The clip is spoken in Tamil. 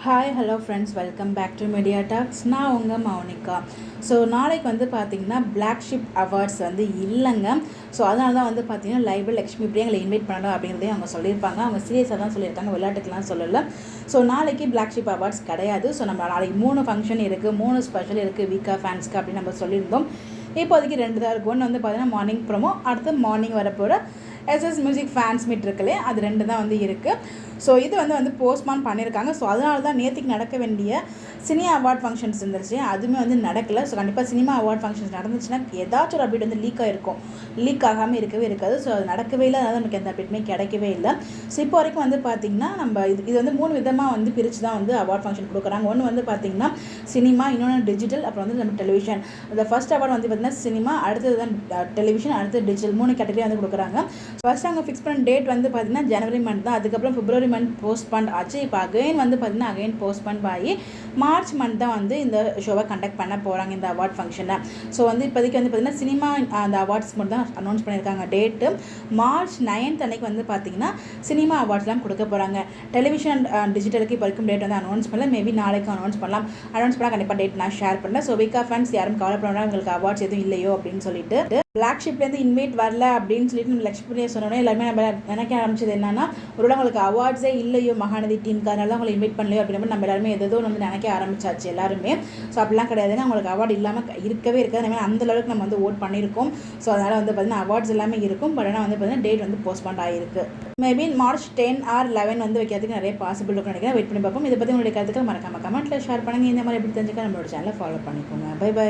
Hi hello friends, welcome back to Media Talks. நான் உங்கள் மௌனிகா. ஸோ நாளைக்கு வந்து பார்த்திங்கன்னா பிளாக் ஷிப் அவார்ட்ஸ் வந்து இல்லைங்க. ஸோ அதனால தான் வந்து பார்த்திங்கன்னா லைபிள் லக்ஷ்மி இப்படியே எங்களை இன்வைட் பண்ணணும் அப்படிங்கிறதையும் அவங்க சொல்லியிருப்பாங்க. அவங்க சீரியஸாக தான் சொல்லியிருக்காங்க, விளையாட்டுக்கெலாம் சொல்லலை. ஸோ நாளைக்கு பிளாக் ஷிப் அவார்ட்ஸ் கிடையாது. ஸோ நம்ம நாளைக்கு 3 ஃபங்க்ஷன் இருக்குது, 3 ஸ்பெஷல் இருக்குது வீக்கா ஃபேன்ஸ்க்கு அப்படின்னு நம்ம சொல்லியிருந்தோம். இப்போதைக்கு 2 தான் இருக்கும். ஒன்று வந்து பார்த்திங்கன்னா மார்னிங் ப்ரோமோ, அடுத்து மார்னிங் வரப்போகிற எஸ்எஸ் மியூசிக் ஃபேன்ஸ் மீட் இருக்குல்லே, அது 2 தான் வந்து இருக்குது. ஸோ இது வந்து போஸ்ட்மான் பண்ணியிருக்காங்க. ஸோ அதனால தான் நேற்றுக்கு நடக்க வேண்டிய சினிமா அவார்ட் ஃபங்க்ஷன்ஸ் இருந்துச்சு, அதுவுமே வந்து நடக்கலை. ஸோ கண்டிப்பாக சினிமா அவார்ட் ஃபங்க்ஷன்ஸ் நடந்துச்சுன்னா ஏதாச்சும் ஒரு அப்டேட் வந்து லீக் ஆகிருக்கும், லீக் ஆகாமல் இருக்கவே இருக்காது. ஸோ அது நடக்கவே இல்லை, அதாவது நமக்கு எந்த அப்டேட்டுமே கிடைக்கவே இல்லை. ஸோ இப்போ வரைக்கும் வந்து பார்த்திங்கன்னா நம்ம இது வந்து 3 விதமாக வந்து பிரித்து தான் வந்து அவார்ட் ஃபங்க்ஷன் கொடுக்குறாங்க. ஒன்று வந்து பார்த்திங்கன்னா சினிமா, இன்னொன்று டிஜிட்டல், அப்புறம் வந்து நம்ம டெலிவிஷன். இந்த ஃபர்ஸ்ட் அவார்டு வந்து பார்த்திங்கன்னா சினிமா, அடுத்தது தான் டெலிவிஷன், அடுத்து டிஜிட்டல், 3 கேட்டகரி வந்து கொடுக்குறாங்க. ஃபர்ஸ்ட் அவங்க ஃபிக்ஸ் பண்ண டேட் வந்து பார்த்திங்கன்னா ஜனவரி மந்த் தான். அதுக்கப்புறம் பிப்ரவரி மந்த் போஸ்ட்பாண்ட் ஆச்சு. இப்போ அகைன் வந்து பார்த்திங்கன்னா போஸ்ட்பாண்ட் ஆகி மார்ச் மந்த் தான் வந்து இந்த ஷோவை கண்டக்ட் பண்ண போகிறாங்க, இந்த அவார்ட் ஃபங்க்ஷனை. ஸோ வந்து இப்போதைக்கு வந்து பார்த்திங்கன்னா சினிமா அந்த அவார்ட்ஸ் மட்டும் தான் அனௌன்ஸ் பண்ணியிருக்காங்க டேட்டு. மார்ச் 9th அன்னைக்கு வந்து பார்த்திங்கன்னா சினிமா அவார்ட்ஸ்லாம் கொடுக்க போகிறாங்க. டெலிவிஷன் டிஜிட்டலுக்கு இப்போ வரைக்கும் டேட் வந்து அனௌன்ஸ் பண்ணல, மேபி நாளைக்கு அனௌன்ஸ் பண்ணலாம். அனௌன்ஸ் பண்ணால் கண்டிப்பாக டேட் நான் ஷேர் பண்ணேன். ஸோ வீக்கா ஃபேன்ஸ் யாரும் கவலைப்படாமல் உங்களுக்கு அவார்ட்ஸ் எதுவும் இல்லையோ அப்படின்னு சொல்லிட்டு, பிளாக் ஷிப்லேருந்து இன்வைட் வரல அப்படின்னு சொல்லிட்டு நம்ம லக்ஷ்மியை சொன்னோன்னே எல்லாருமே நம்ம நினைக்க ஆரம்பிச்சது என்னன்னா, ஒருவேளை உங்களுக்கு அவார்ட்ஸே இல்லையோ மகாநதி டீமுக்கு, அதனால தான் உங்களை இன்வைட் பண்ணலையோ அப்படின்னு நம்ம எல்லாருமே எதோ வந்து நினைக்க ஆரம்பிச்சாச்சு எல்லாருமே. ஸோ அப்படிலாம் கிடையாதுங்க, அவங்களுக்கு அவார்டு இல்லாமல் இருக்கவே இருக்காது. நம்ம அந்தளவுக்கு நம்ம வந்து ஓட் பண்ணியிருக்கோம். ஸோ அதனால் வந்து பார்த்திங்கன்னா அவார்ட்ஸ் எல்லாமே இருக்கும். பட் ஆனால் வந்து பார்த்திங்கன்னா டேட் வந்து போஸ்ட்பாண்ட் ஆகிருக்கு. மேபி மார்ச் 10 or 11 வந்து வைக்கிறதுக்கு நிறைய பாசிபிள் இருக்குன்னு நினைக்கிறேன். வெயிட் பண்ணி பார்ப்போம். இதை பற்றி உங்களுடைய கருத்துக்கள் மறக்காம கமெண்ட்டில் ஷேர் பண்ணுங்கள். இந்த மாதிரி எப்படி தெரிஞ்சுக்க நம்மளோட சேனலை ஃபாலோ பண்ணிக்கோங்க. Bye by.